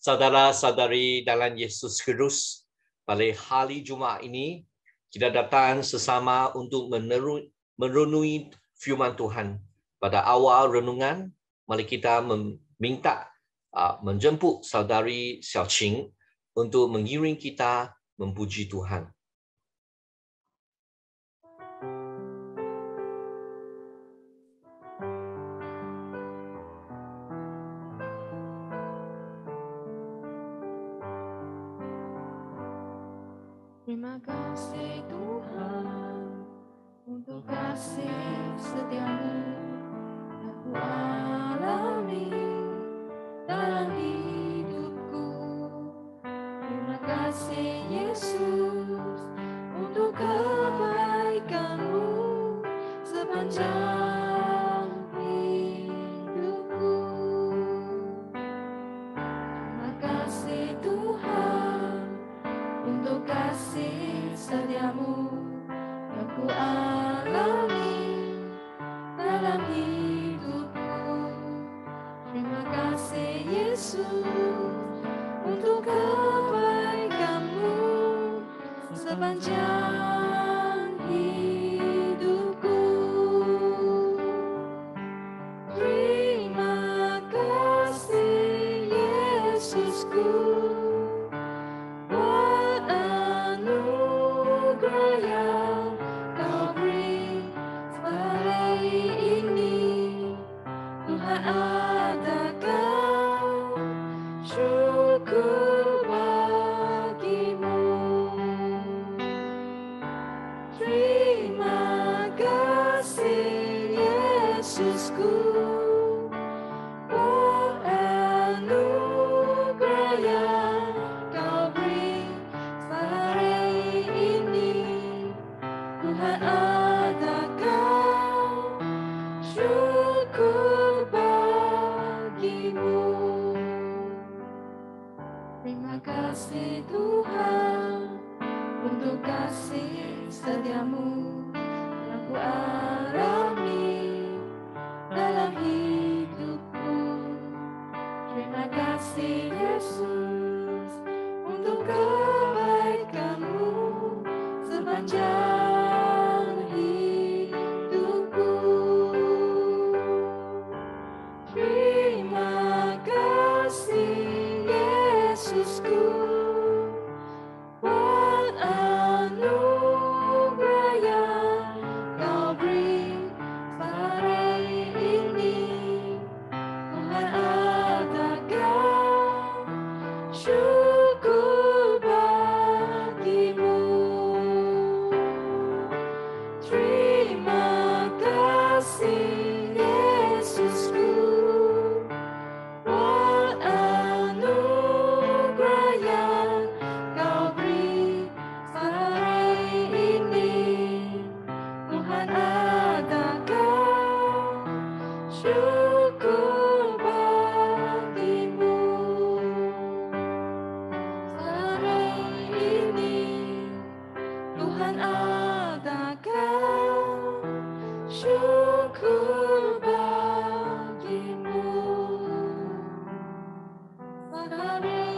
Saudara-saudari dalam Yesus Kristus, pada hari Jumaat ini, kita datang sesama untuk merenungi firman Tuhan. Pada awal renungan, mari kita menjemput saudari Xiaoqing untuk mengiring kita memuji Tuhan. Terima kasih Tuhan untuk kasih setiamu aku alami dalam hidupku. Terima kasih Yesus untuk kebaikanmu sepanjang hidupku. Terima kasih Tuhan untuk kasih setiamu yang ku alami dalam hidupku. Terima kasih Yesus untuk kebaikanmu sepanjang hidupku. Terima kasih Yesusku buat anugerah yang kau beri hari ini. Tuhan adakan syukur bagimu. Terima kasih Yesusku buat anugerah yang kau beri hari ini. Tuhan adakan syukur bagimu. Terima kasih Tuhan untuk kasih setiamu yang ku alami dalam hidupku. Terima kasih Yesus untuk kebaikanmu sepanjang hidupku. Terima kasih Yesusku buat anugerah yang kau beri hari ini. Tuhan adakan syukur bagimu. Terima kasih Yesusku buat anugerah yang kau beri hari ini. Tuhan adakan syukur bagimu. Hari ini Tuhan adakan syukur bagimu. Hari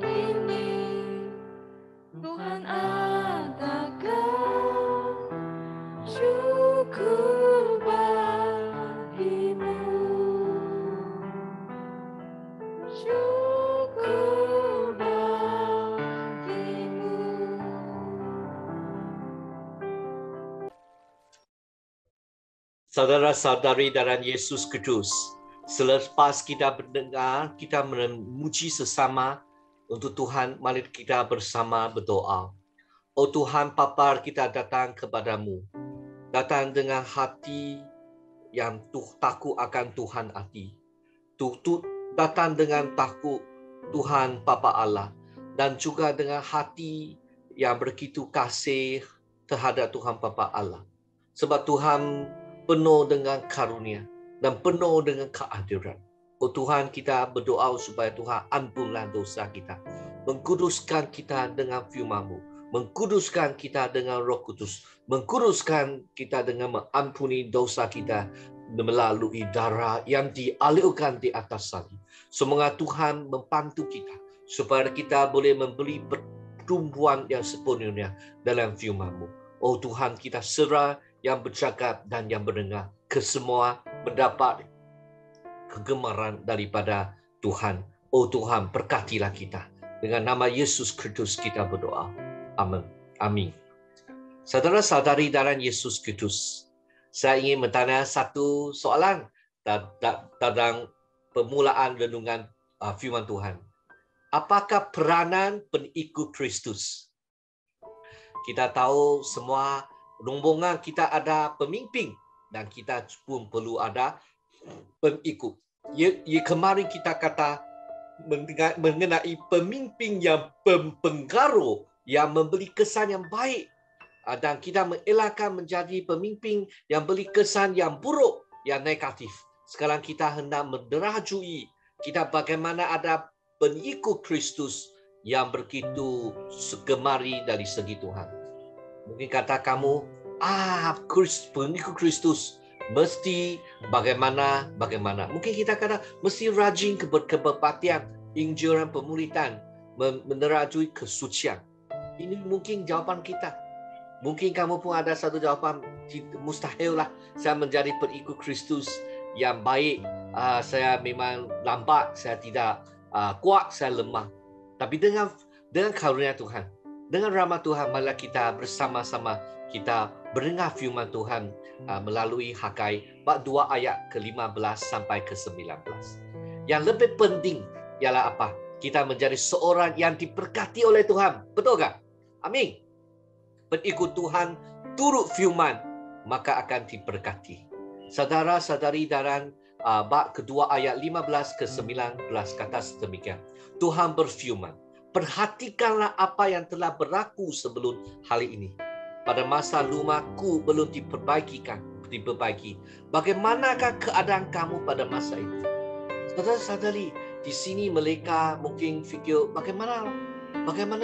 ini Tuhan adakan syukur bagimu. Syukur bagimu. Saudara-saudari dalam Yesus Kristus, selepas kita mendengar, kita memuji sesama untuk Tuhan, mari kita bersama berdoa. Oh Tuhan, Bapa, kita datang kepadamu. Datang dengan hati yang takut akan Tuhan hati. Datang dengan takut Tuhan Bapa Allah. Dan juga dengan hati yang begitu kasih terhadap Tuhan Bapa Allah. Sebab Tuhan penuh dengan karunia dan penuh dengan keadilan. Oh Tuhan, kita berdoa supaya Tuhan ampunlah dosa kita. Mengkuduskan kita dengan firman-Mu. Mengkuduskan kita dengan Roh Kudus. Mengkuduskan kita dengan mengampuni dosa kita melalui darah yang dialirkan di atas salib. Semoga Tuhan membantu kita supaya kita boleh memberi pertumbuhan yang sepenuhnya dalam firman-Mu. Oh Tuhan, kita serah yang bercakap dan yang mendengar, kesemua mendapat kegemaran daripada Tuhan. Oh Tuhan, berkatilah kita. Dengan nama Yesus Kristus kita berdoa. Amin. Amin. Saudara-saudari dalam Yesus Kristus, saya ingin bertanya satu soalan tentang permulaan renungan firman Tuhan. Apakah peranan pengikut Kristus? Kita tahu semua rombongan kita ada pemimpin dan kita pun perlu ada pengikut. Kemarin kita kata mengenai pemimpin yang berpengaruh, yang memberi kesan yang baik. Dan kita mengelakkan menjadi pemimpin yang beri kesan yang buruk, yang negatif. Sekarang kita hendak menderajui kita bagaimana ada pengikut Kristus yang begitu gemari dari segi Tuhan. Mungkin kata kamu, pengikut Kristus mesti bagaimana. Mungkin kita kata mesti rajin keberbaktian, injuran pemulihan, menerajui kesucian. Ini mungkin jawapan kita. Mungkin kamu pun ada satu jawapan, mustahil lah saya menjadi pengikut Kristus yang baik. Saya memang lambat, saya tidak kuat, saya lemah. Tapi dengan karunia Tuhan, dengan rahmat Tuhan, marilah kita bersama-sama kita mendengar firman Tuhan melalui Hagai bab 2 ayat ke-15 sampai ke-19. Yang lebih penting ialah apa? Kita menjadi seorang yang diberkati oleh Tuhan. Betul tak? Amin. Pengikut Tuhan turut firman, maka akan diberkati. Saudara-saudari dalam bab kedua ayat 15 ke 19 kata sedemikian. Tuhan berfirman, perhatikanlah apa yang telah berlaku sebelum hari ini. Pada masa rumahku belum diperbaiki. Bagaimanakah keadaan kamu pada masa itu? Saudara-saudari, di sini mereka mungkin fikir bagaimana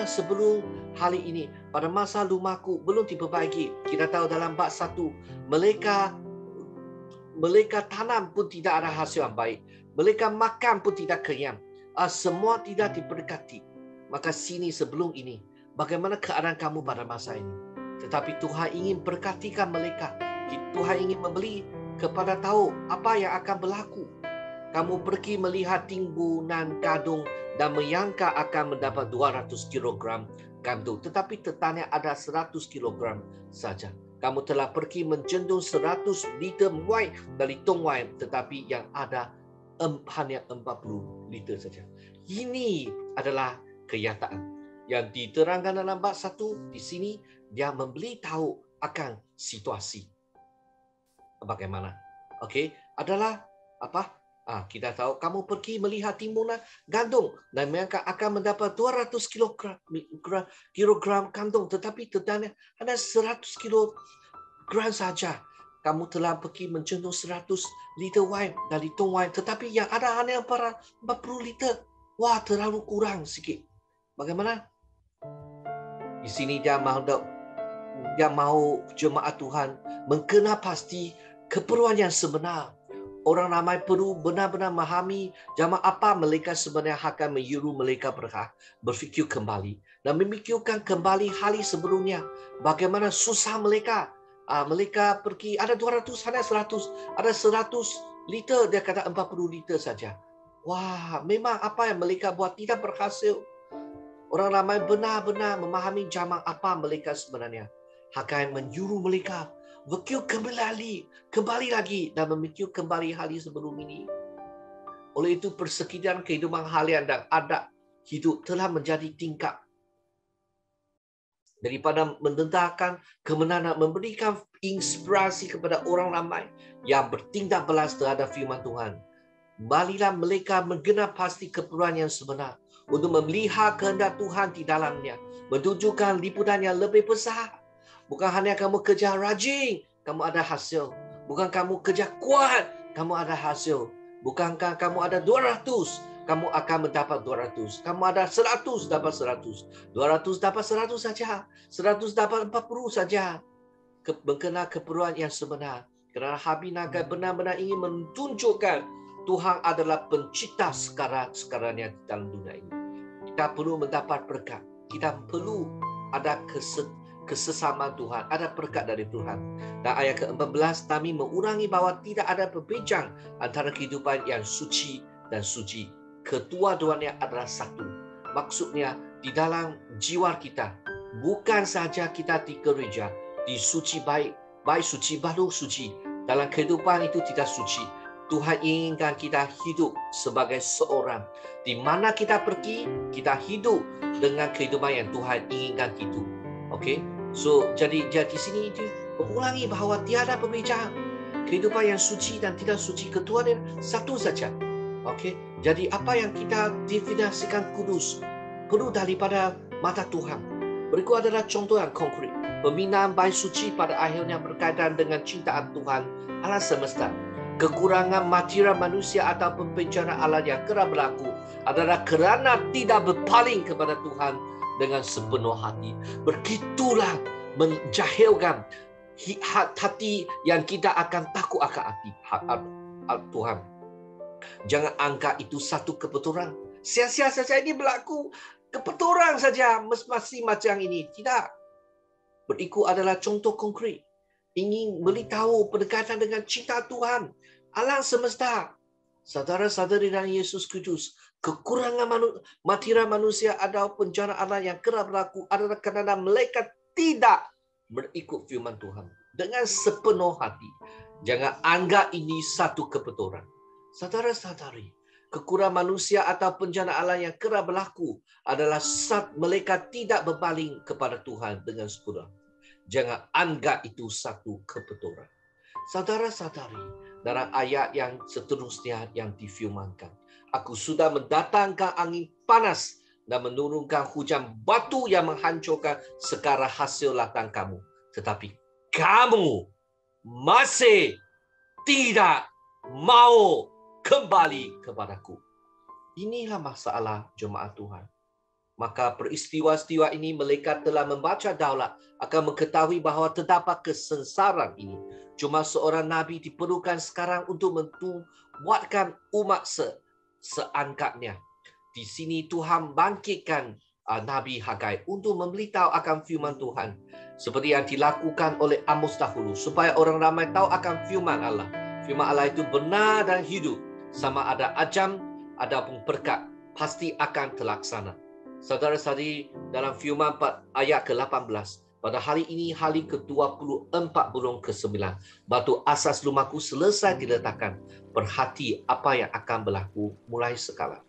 sebelum hari ini, pada masa rumahku belum diperbaiki. Kita tahu dalam bab 1, mereka tanam pun tidak ada hasil yang baik. Mereka makan pun tidak kenyang. Semua tidak diberkati. Maka sini sebelum ini, bagaimana keadaan kamu pada masa ini? Tetapi Tuhan ingin berkatikan mereka. Tuhan ingin memberi kepada tahu apa yang akan berlaku. Kamu pergi melihat timbunan gandum dan menyangka akan mendapat 200 kg gandum. Tetapi tetanya ada 100 kg saja. Kamu telah pergi menjendung 100 liter wine dari tong wine. Tetapi yang ada hanya 40 liter saja. Ini adalah kenyataan yang diterangkan dalam bab 1 di sini. Dia memberitahu akan situasi bagaimana. Okey, adalah apa? Kita tahu kamu pergi melihat timbunan gandum dan mereka akan mendapat 200 kilogram gandum, tetapi tetanya hanya 100 kilogram saja. Kamu telah pergi menjendung 100 liter wine dari tong wine, tetapi yang ada hanya 40 liter. Wah, terlalu kurang sikit. Bagaimana? Di sini dia mahu jemaat Tuhan mengenal pasti keperluan yang sebenar. Orang ramai perlu benar-benar memahami zaman apa mereka sebenarnya akan menyuruh mereka berfikir kembali dan memikirkan kembali hari sebelumnya. Bagaimana susah mereka. Mereka pergi, ada 200, ada 100. Ada 100 liter, dia kata 40 liter saja. Wah, memang apa yang mereka buat tidak berhasil. Orang ramai benar-benar memahami zaman apa mereka sebenarnya. Akan menyuruh mereka berfikir kembali lagi dan memikir kembali hari sebelum ini. Oleh itu persekitaran kehidupan harian dan adat hidup telah menjadi tingkap. Daripada mendedahkan kemenangan, memberikan inspirasi kepada orang ramai yang bertindak balas terhadap firman Tuhan. Marilah mereka mengenal pasti keperluan yang sebenar untuk melihat kehendak Tuhan di dalamnya, menunjukkan liputan yang lebih besar. Bukan hanya kamu kerja rajin, kamu ada hasil. Bukan kamu kerja kuat, kamu ada hasil. Bukankah kamu ada 200, kamu akan mendapat 200. Kamu ada 100, dapat 100. 200 dapat 100 saja. 100 dapat 40 saja. Mengenal keperluan yang sebenar. Kerana Habinaga benar-benar ingin menunjukkan Tuhan adalah pencipta sekarang-sekarangnya dalam dunia ini. Kita perlu mendapat berkat. Kita perlu ada kesesamaan Tuhan, ada berkat dari Tuhan. Dan ayat ke-14, kami mengurangi bahwa tidak ada perbezaan antara kehidupan yang suci dan suci. Kedua-duanya adalah satu. Maksudnya di dalam jiwa kita, bukan saja kita di gereja, di suci baik suci baru suci. Dalam kehidupan itu tidak suci. Tuhan inginkan kita hidup sebagai seorang. Di mana kita pergi, kita hidup dengan kehidupan yang Tuhan inginkan hidup. Okey? So, jadi di sini itu mengulangi bahawa tiada perbezaan. Kehidupan yang suci dan tidak suci, keduanya satu saja. Okey? Jadi apa yang kita definisikan kudus perlu daripada mata Tuhan. Berikut adalah contoh yang konkret. Pembinaan baik suci pada akhirnya berkaitan dengan cintaan Tuhan Allah semesta. Kekurangan material manusia atau penciptaan Allah yang kerap berlaku adalah kerana tidak berpaling kepada Tuhan dengan sepenuh hati. Begitulah menjahilkan hati yang kita akan takut akan hati Tuhan. Jangan anggap itu satu kebetulan. Sia-sia saja ini berlaku. Kebetulan saja masih macam ini. Tidak. Berikut adalah contoh konkret. Ingin beritahu berdekatan dengan cinta Tuhan alam semesta. Saudara-saudari dan Yesus Kristus, kekurangan material manusia atau bencana Allah yang kerap berlaku adalah kerana mereka tidak berikut firman Tuhan dengan sepenuh hati. Jangan anggap ini satu kebetulan. Saudara-saudari, kekurangan manusia atau bencana Allah yang kerap berlaku adalah saat mereka tidak berpaling kepada Tuhan dengan sepenuh. Jangan anggap itu satu kebetulan. Saudara-saudari, dalam ayat yang seterusnya yang difirmankan, aku sudah mendatangkan angin panas dan menurunkan hujan batu yang menghancurkan segala hasil ladang kamu. Tetapi kamu masih tidak mau kembali kepadaku. Inilah masalah jemaat Tuhan. Maka peristiwa-peristiwa ini mereka telah membaca daulat akan mengetahui bahawa terdapat kesengsaraan ini. Cuma seorang Nabi diperlukan sekarang untuk membuatkan umat seangkatnya. Di sini Tuhan bangkitkan Nabi Hagai untuk memberitahu akan firman Tuhan. Seperti yang dilakukan oleh Amos dahulu. Supaya orang ramai tahu akan firman Allah. Firman Allah itu benar dan hidup. Sama ada ajam ataupun berkat. Pasti akan terlaksana. Saudara-saudari, dalam firman ayat ke-18, pada hari ini, hari ke-24 bulan ke-9, batu asas rumahku selesai diletakkan. Perhati apa yang akan berlaku mulai sekarang.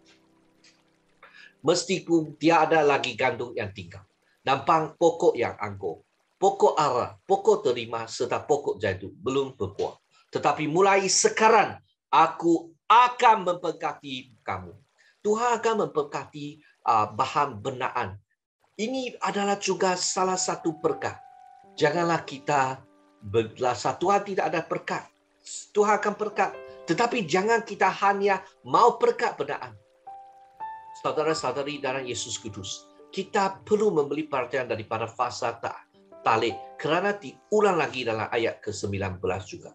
Meskipun tiada lagi gandum yang tinggal, nampak pokok yang anggur, pokok ara, pokok terima serta pokok zaitun belum berbuah. Tetapi mulai sekarang, aku akan memberkati kamu. Tuhan akan memberkati bahan benaan. Ini adalah juga salah satu berkat. Janganlah kita berasa Tuhan tidak ada berkat. Tuhan akan berkat. Tetapi jangan kita hanya mau berkat benaan. Saudara-saudari dalam Yesus Kristus, kita perlu memberi perhatian daripada fasa talik. Kerana diulang lagi dalam ayat ke-19 juga.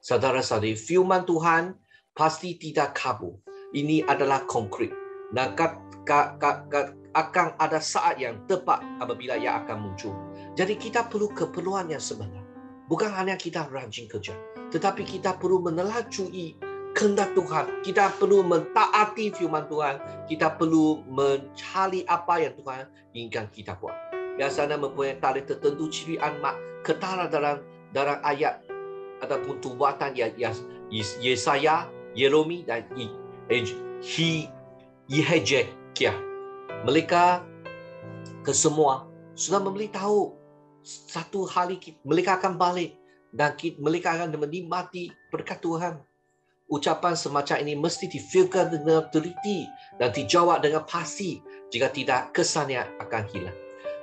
Saudara-saudari, firman Tuhan pasti tidak kabur. Ini adalah konkret. Dan akan ada saat yang tepat apabila ia akan muncul. Jadi kita perlu keperluan yang sebenar. Bukan hanya kita rajin kerja, tetapi kita perlu menelajui kehendak Tuhan. Kita perlu mentaati firman Tuhan. Kita perlu mencari apa yang Tuhan inginkan kita buat. Biasanya mempunyai tarikh tertentu ciri amat ketara dalam ayat ataupun tubuatan Yesaya, Yeremi dan Yehezkiel. Mereka kesemua sudah memberitahu satu hari mereka akan balik dan mereka akan menikmati berkat Tuhan. Ucapan semacam ini mesti difilter dengan teliti dan dijawab dengan pasti. Jika tidak, kesannya akan hilang.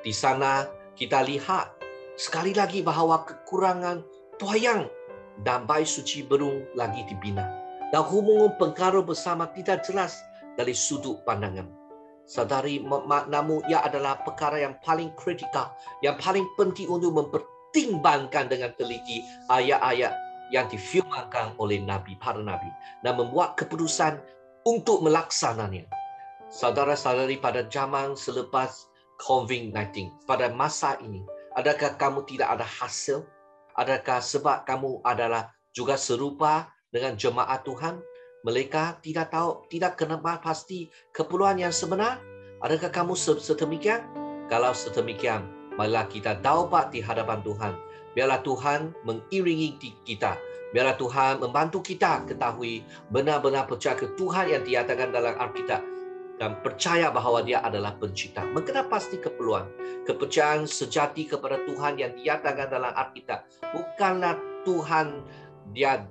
Di sana kita lihat sekali lagi bahawa kekurangan toyang dan baik suci belum lagi dibina. Dan hubungan pengaruh bersama tidak jelas dari sudut pandangan. Sadari, namun ia adalah perkara yang paling kritikal, yang paling penting untuk mempertimbangkan dengan teliti ayat-ayat yang difirmankan oleh Nabi, para Nabi, dan membuat keputusan untuk melaksananya. Saudara-saudari, pada zaman selepas COVID-19, pada masa ini, adakah kamu tidak ada hasil? Adakah sebab kamu adalah juga serupa dengan jemaat Tuhan? Mereka tidak tahu, tidak kenal pasti keperluan yang sebenar. Adakah kamu sedemikian? Kalau sedemikian, marilah kita taubat di hadapan Tuhan. Biarlah Tuhan mengiringi kita. Biarlah Tuhan membantu kita ketahui benar-benar percaya ke Tuhan yang dinyatakan dalam Alkitab dan percaya bahawa Dia adalah pencipta. Mengenal pasti keperluan. Kepercayaan sejati kepada Tuhan yang dinyatakan dalam Alkitab bukanlah Tuhan Dia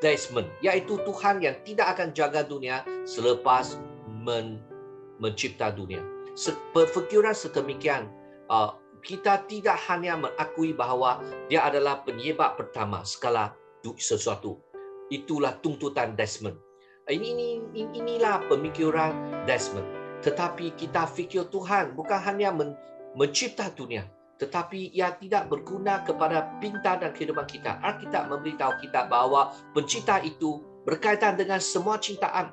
Desmond, iaitu Tuhan yang tidak akan jaga dunia selepas mencipta dunia. Berfikiran sedemikian, kita tidak hanya mengakui bahawa Dia adalah penyebab pertama segala sesuatu. Itulah tuntutan Desmond. Inilah pemikiran Desmond. Tetapi kita fikir Tuhan bukan hanya mencipta dunia, tetapi ia tidak berguna kepada pinta dan kehidupan kita. Alkitab memberitahu kita bahawa pencipta itu berkaitan dengan semua cintaan.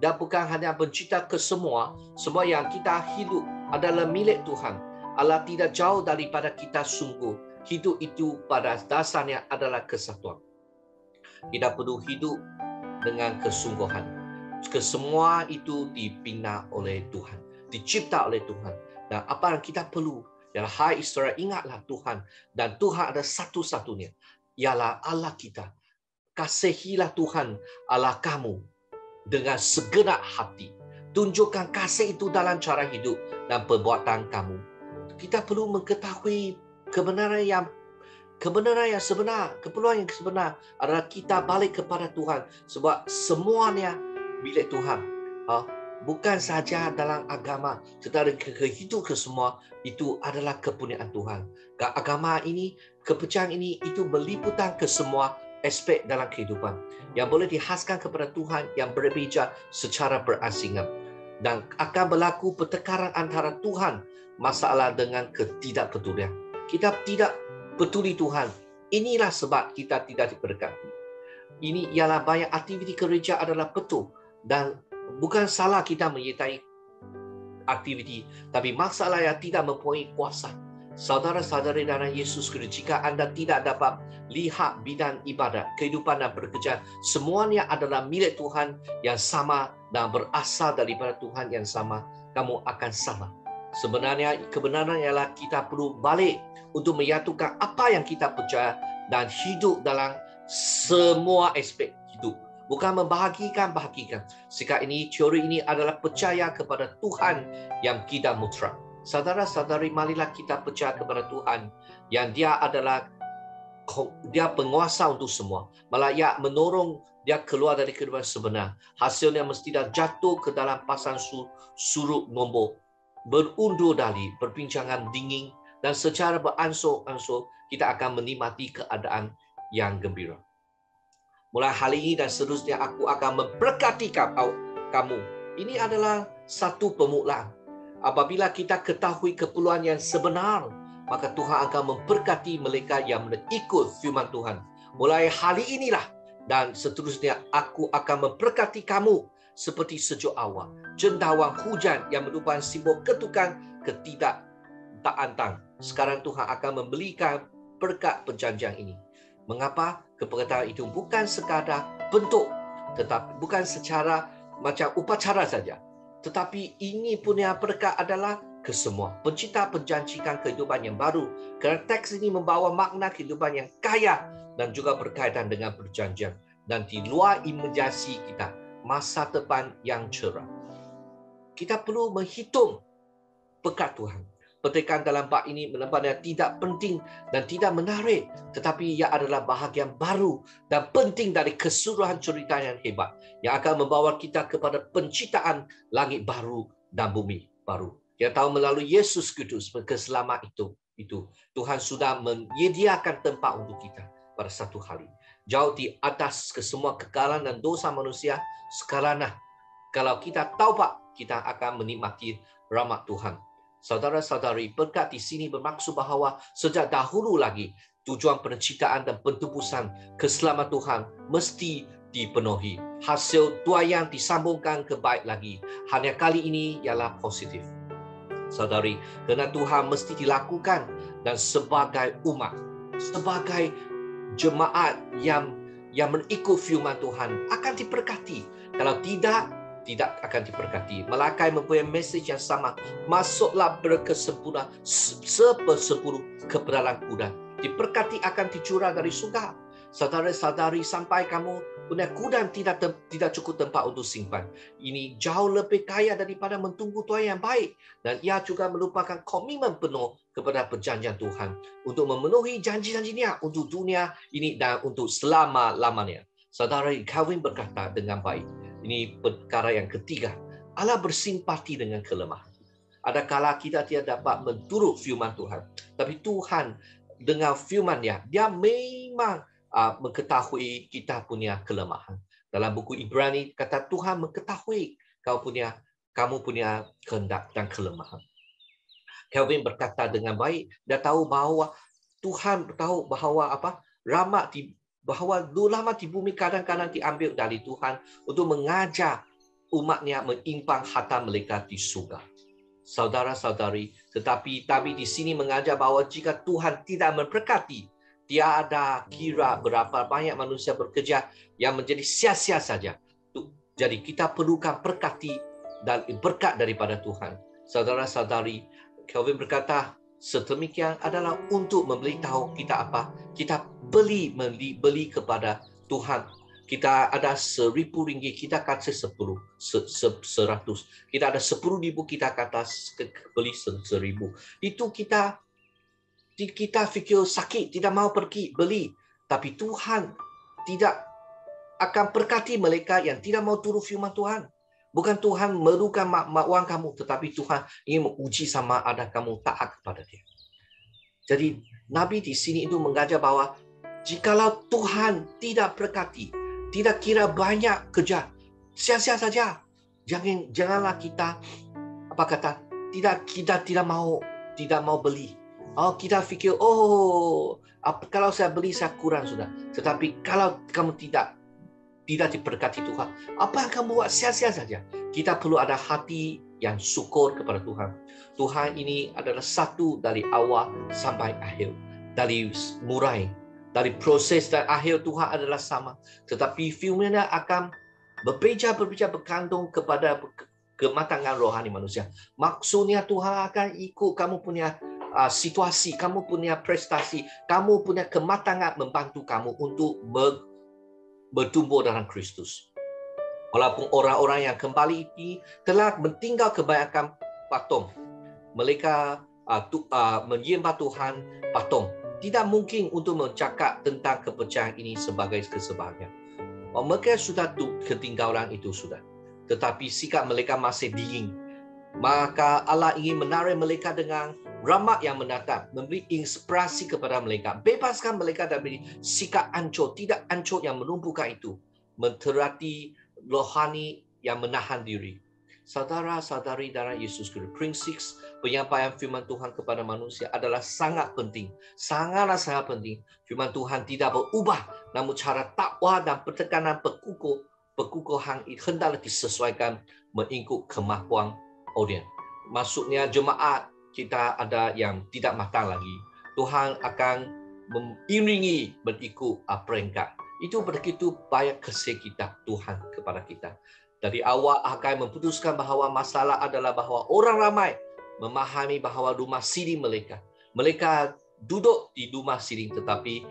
Dan bukan hanya pencipta ke semua yang kita hidup adalah milik Tuhan. Allah tidak jauh daripada kita sungguh. Hidup itu pada dasarnya adalah kesatuan. Kita perlu hidup dengan kesungguhan. Kesemua itu dibina oleh Tuhan, dicipta oleh Tuhan. Dan apa yang kita perlu ialah, hai Israel, ingatlah Tuhan. Dan Tuhan ada satu-satunya, ialah Allah kita. Kasihilah Tuhan Allah kamu dengan segenap hati. Tunjukkan kasih itu dalam cara hidup dan perbuatan kamu. Kita perlu mengetahui kebenaran yang sebenar. Keperluan yang sebenar adalah kita balik kepada Tuhan, sebab semuanya milik Tuhan. Bukan saja dalam agama, tetapi kehidupan semua itu adalah kepunyaan Tuhan. Agama ini, kepercayaan ini itu meliputan ke semua aspek dalam kehidupan yang boleh dihaskan kepada Tuhan yang berbeza secara berasingan, dan akan berlaku pertengkaran antara Tuhan masalah dengan ketidakpedulian. Kita tidak peduli Tuhan. Inilah sebab kita tidak diberkati. Ini ialah banyak aktiviti gereja adalah betul, dan bukan salah kita menyertai aktiviti, tapi masalah yang tidak mempunyai kuasa. Saudara-saudari dalam Yesus Kristus, jika anda tidak dapat lihat bidang ibadat, kehidupan dan pekerjaan, semuanya adalah milik Tuhan yang sama dan berasal daripada Tuhan yang sama, kamu akan salah. Sebenarnya kebenaran ialah kita perlu balik untuk menyatukan apa yang kita percaya dan hidup dalam semua aspek hidup. Bukan membahagikan. Sikap ini, teori ini adalah percaya kepada Tuhan yang tidak mutlak. Saudara-saudari, marilah kita percaya kepada Tuhan yang Dia adalah penguasa untuk semua. Malah Ia menolong dia keluar dari kehidupan sebenar. Hasilnya mesti dah jatuh ke dalam pasang surut nombor, berundur dali, perbincangan dingin, dan secara beransur-ansur kita akan menikmati keadaan yang gembira. Mulai hari ini dan seterusnya aku akan memberkati kamu. Ini adalah satu permulaan. Apabila kita ketahui keperluan yang sebenar, maka Tuhan akan memberkati mereka yang mengikut firman Tuhan. Mulai hari inilah dan seterusnya aku akan memberkati kamu seperti sejuk awal, cendawan hujan yang merupakan simbol ketukan ketidaktaatan. Sekarang Tuhan akan memberikan berkat perjanjian ini. Mengapa? Keberkatan itu bukan sekadar bentuk, tetapi bukan secara macam upacara saja. Tetapi ini punya berkat adalah kesemua. Pencipta menjanjikan kehidupan yang baru. Kerana teks ini membawa makna kehidupan yang kaya dan juga berkaitan dengan perjanjian. Dan di luar imajinasi kita, masa depan yang cerah. Kita perlu menghitung berkat Tuhan. Petikan dalam bab ini menampaknya tidak penting dan tidak menarik, tetapi ia adalah bahagian baru dan penting dari keseluruhan cerita yang hebat yang akan membawa kita kepada penciptaan langit baru dan bumi baru. Kita tahu melalui Yesus Kristus keselamat itu Tuhan sudah menyediakan tempat untuk kita pada satu hari. Jauh di atas kesemua kekalahan dan dosa manusia. Sekarang kalau kita taubat, kita akan menikmati rahmat Tuhan. Saudara-saudari, berkat di sini bermaksud bahawa sejak dahulu lagi tujuan penciptaan dan pentebusan keselamatan Tuhan mesti dipenuhi. Hasil tuaian disambungkan ke baik lagi. Hanya kali ini ialah positif. Saudari, kerana Tuhan mesti dilakukan dan sebagai umat, sebagai jemaat yang mengikut firman Tuhan akan diberkati. Kalau tidak akan diberkati. Malakai mempunyai mesej yang sama. Masuklah berkesempurna sepersepuluh kebenaran kuda. Diberkati akan dicurah dari surga. Saudara-saudari, sampai kamu punya kuda tidak cukup tempat untuk simpan. Ini jauh lebih kaya daripada mentunggu Tuhan yang baik. Dan ia juga merupakan komitmen penuh kepada perjanjian Tuhan untuk memenuhi janji-janjinya untuk dunia ini dan untuk selama-lamanya. Saudara, Calvin berkata dengan baik. Ini perkara yang ketiga. Allah bersimpati dengan kelemahan. Adakala kita tidak dapat menturut firman Tuhan. Tapi Tuhan dengan firman-Nya, Dia memang mengetahui kita punya kelemahan. Dalam buku Ibrani kata Tuhan mengetahui kamu punya kehendak dan kelemahan. Calvin berkata dengan baik, dia tahu bahawa Tuhan tahu bahawa bahawa lama di bumi kadang-kadang diambil dari Tuhan untuk mengajar umatnya menyimpang harta mereka di surga. Saudara-saudari, tetapi di sini mengajar bahawa jika Tuhan tidak memberkati, tiada kira berapa banyak manusia bekerja yang menjadi sia-sia saja. Jadi kita perlukan berkat daripada Tuhan. Saudara-saudari, Calvin berkata, sedemikian adalah untuk memberitahu kita apa? Kita beli kepada Tuhan. Kita ada RM1,000, kita kata 100. Kita ada 10,000, kita kata beli 1,000. Itu kita fikir sakit, tidak mau pergi beli. Tapi Tuhan tidak akan berkati mereka yang tidak mau turut firman Tuhan. Bukan Tuhan merugikan wang kamu, tetapi Tuhan ingin menguji sama ada kamu taat kepada Dia. Jadi Nabi di sini itu mengajar bahawa jikalau Tuhan tidak berkati, tidak kira banyak kerja, sia-sia saja. Janganlah kita kita tidak mau beli. Kita fikir kalau saya beli saya kurang sudah. Tetapi kalau kamu tidak diberkati Tuhan, apa yang kamu buat sia-sia saja. Kita perlu ada hati yang syukur kepada Tuhan. Tuhan ini adalah satu dari awal sampai akhir. Dari murai, dari proses dan akhir Tuhan adalah sama. Tetapi firman-Nya akan berbeza bergantung kepada kematangan rohani manusia. Maksudnya Tuhan akan ikut kamu punya situasi, kamu punya prestasi, kamu punya kematangan membantu kamu untuk bertumbuh dalam Kristus. Walaupun orang-orang yang kembali ini telah meninggal kebanyakan patung. Mereka menyembah Tuhan patung. Tidak mungkin untuk mencakap tentang kepercayaan ini sebagai kesebahagiaan. Mereka sudah ketinggalan itu sudah. Tetapi sikap mereka masih dingin. Maka Allah ingin menarik mereka dengan rahmat yang mendatang, memberi inspirasi kepada mereka, bebaskan mereka dari sikap ancur, tidak ancur yang menumpukan itu, menterati rohani yang menahan diri. Saudara-saudari dalam Yesus Kristus, prinsip penyampaian firman Tuhan kepada manusia adalah sangat penting, sangatlah sangat penting. Firman Tuhan tidak berubah, namun cara takwa dan pertekanan perkukuhan hendaklah disesuaikan mengikut kemampuan audiens. Maksudnya jemaat kita ada yang tidak matang lagi. Tuhan akan mengiringi berikut peringkat. Itu begitu banyak kasih kita Tuhan kepada kita. Dari awal akan memutuskan bahawa masalah adalah bahawa orang ramai memahami bahawa rumah siding mereka duduk di rumah siding, tetapi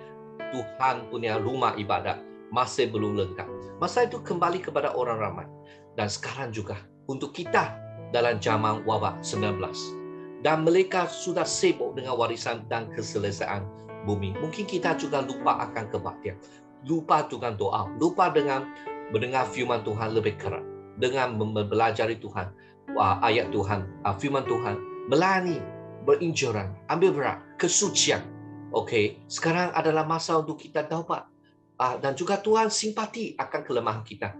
Tuhan punya rumah ibadat masih belum lengkap. Masa itu kembali kepada orang ramai. Dan sekarang juga untuk kita dalam zaman wabak 19. Dan mereka sudah sibuk dengan warisan dan keselesaan bumi. Mungkin kita juga lupa akan kebaktian. Lupa dengan doa. Lupa dengan mendengar firman Tuhan lebih keras. Dengan mempelajari Tuhan. Ayat Tuhan. Firman Tuhan. Melayani. Berinjuran. Ambil berat. Kesucian. Okey. Sekarang adalah masa untuk kita taubat. Dan juga Tuhan simpati akan kelemahan kita.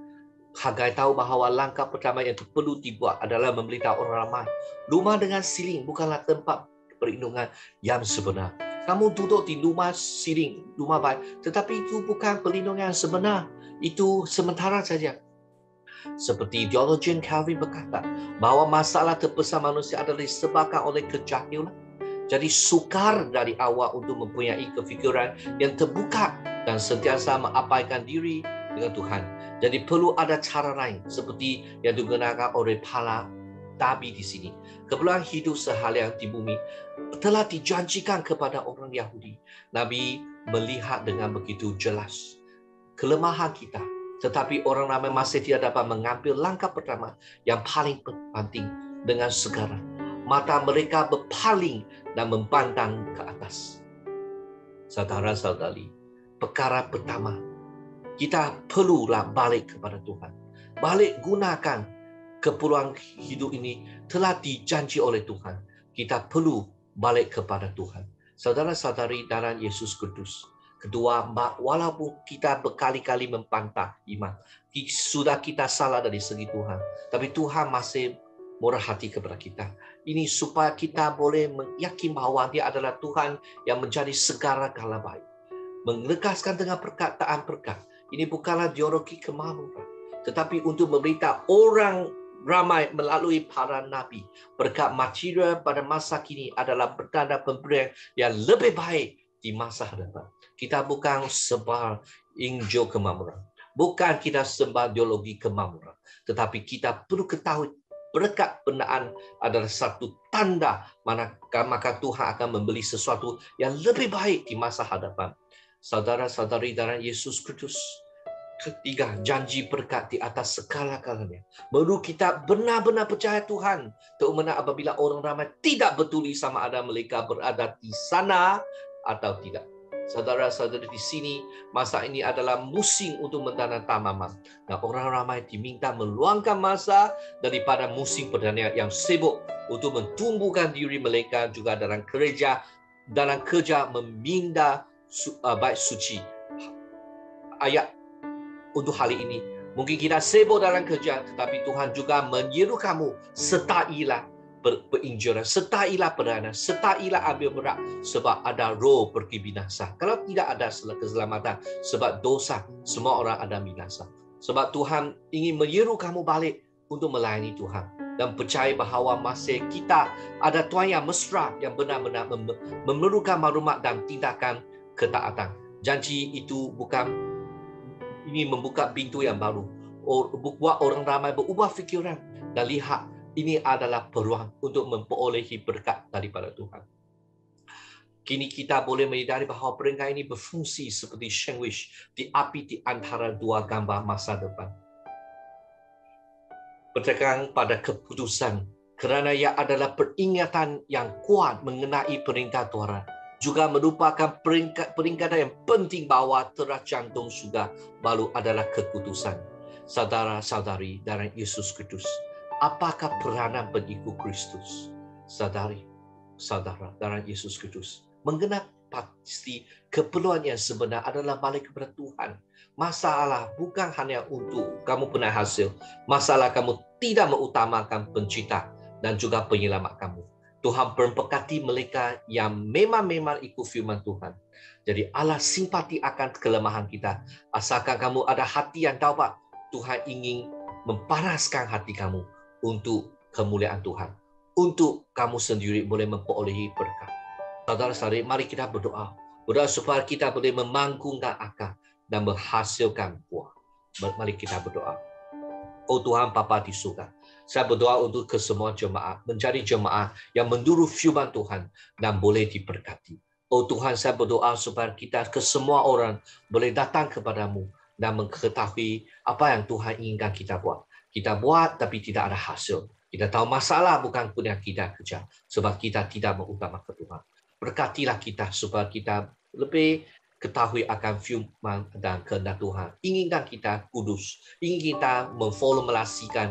Hagai tahu bahawa langkah pertama yang perlu dibuat adalah memberitahu orang ramai. Rumah dengan siling bukanlah tempat perlindungan yang sebenar. Kamu duduk di rumah siring, rumah baik. Tetapi itu bukan perlindungan yang sebenar. Itu sementara saja. Seperti Theologian Calvin berkata, bahwa masalah terbesar manusia adalah disebabkan oleh kejahilan. Jadi sukar dari awal untuk mempunyai kefikiran yang terbuka dan sentiasa mengabaikan diri dengan Tuhan. Jadi perlu ada cara lain seperti yang digunakan oleh para nabi di sini. Keperluan hidup seharian di bumi telah dijanjikan kepada orang Yahudi. Nabi melihat dengan begitu jelas kelemahan kita. Tetapi orang ramai masih tidak dapat mengambil langkah pertama yang paling penting dengan segera. Mata mereka berpaling dan membantang ke atas. Saudara-saudari, perkara pertama, kita perlulah balik kepada Tuhan. Balik gunakan keperluan hidup ini telah dijanji oleh Tuhan. Kita perlu balik kepada Tuhan. Saudara-saudari dalam Yesus Kristus. Kedua, walaupun kita berkali-kali membantah iman, sudah kita salah dari segi Tuhan, tapi Tuhan masih murah hati kepada kita. Ini supaya kita boleh yakin bahwa Dia adalah Tuhan yang menjadi segala kala baik. Menegaskan dengan perkataan berkat. Ini bukanlah teologi kemakmuran, tetapi untuk memberitahu orang ramai melalui para nabi. Berkat material pada masa kini adalah bertanda pemberian yang lebih baik di masa hadapan. Kita bukan sembah Injil kemakmuran. Bukan kita sembah teologi kemakmuran. Tetapi kita perlu ketahui berkat benaan adalah satu tanda maka Tuhan akan membeli sesuatu yang lebih baik di masa hadapan. Saudara-saudari dalam Yesus Kristus. Ketiga, janji berkat di atas segala-galanya. Baru kita benar-benar percaya Tuhan. Terutama apabila orang ramai tidak peduli sama ada mereka berada di sana atau tidak. Saudara-saudari di sini, masa ini adalah musim untuk menanam. Dan orang ramai diminta meluangkan masa daripada musim perdana yang sibuk untuk mentumbuhkan diri mereka juga dalam kerja meminda bait suci. Ayat untuk hari ini, mungkin kita sibuk dalam kerja, tetapi Tuhan juga menyuruh kamu sertailah berinjilan, sertailah perdana, sertailah ambil berat, sebab ada roh pergi binasa. Kalau tidak ada keselamatan, sebab dosa, semua orang ada binasa. Sebab Tuhan ingin menyuruh kamu balik untuk melayani Tuhan dan percaya bahawa masih kita ada Tuhan yang mesra, yang benar-benar memerlukan maklumat dan tindakan ketaatan. Janji itu bukan ini membuka pintu yang baru, buat orang ramai berubah fikiran dan lihat ini adalah peluang untuk memperolehi berkat daripada Tuhan. Kini kita boleh menyadari bahawa peringkat ini berfungsi seperti sandwich diapi di antara dua gambar masa depan. Bertegang pada keputusan kerana ia adalah peringatan yang kuat mengenai perintah Tuhan. Juga merupakan peringkatan yang penting bahawa tercantum sudah baru adalah keputusan. Saudara-saudari dalam Yesus Kristus. Apakah peranan pengikut Kristus? Saudara dalam Yesus Kristus. Mengenal pasti keperluan yang sebenar adalah balik kepada Tuhan. Masalah bukan hanya untuk kamu pernah hasil. Masalah kamu tidak mengutamakan pencipta dan juga penyelamat kamu. Tuhan memberkati mereka yang memang ikut firman Tuhan. Jadi Allah simpati akan kelemahan kita. Asalkan kamu ada hati yang taubat, Tuhan ingin mempanaskan hati kamu untuk kemuliaan Tuhan. Untuk kamu sendiri boleh memperolehi berkat. Saudara-saudari, mari kita berdoa. Berdoa supaya kita boleh memanggungkan akar dan menghasilkan buah. Mari kita berdoa. Oh Tuhan Bapa di surga, saya berdoa untuk kesemua jemaat, menjadi jemaat yang menurut firman Tuhan dan boleh diberkati. Oh Tuhan, saya berdoa supaya kita kesemua orang boleh datang kepadamu dan mengetahui apa yang Tuhan inginkan kita buat. Kita buat tapi tidak ada hasil. Kita tahu masalah bukan punya kita kerja, sebab kita tidak mengutamakan Tuhan. Berkatilah kita supaya kita lebih ketahui akan firman dan kehendak Tuhan. Inginkan kita kudus. Ingin kita memformulasikan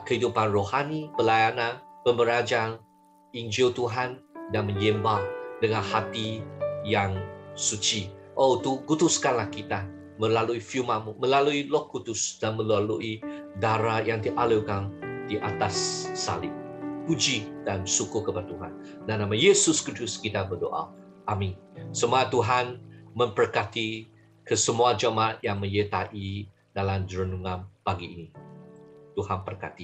kehidupan rohani, pelayanan, pembelajaran Injil Tuhan dan menyembah dengan hati yang suci. Oh, kuduskanlah kita melalui firman-Mu, melalui Roh Kudus dan melalui darah yang dialirkan di atas salib. Puji dan syukur kepada Tuhan. Dan nama Yesus Kristus kita berdoa. Amin. Semua Tuhan memberkati ke semua jemaat yang menyertai dalam renungan pagi ini. Tuhan berkati.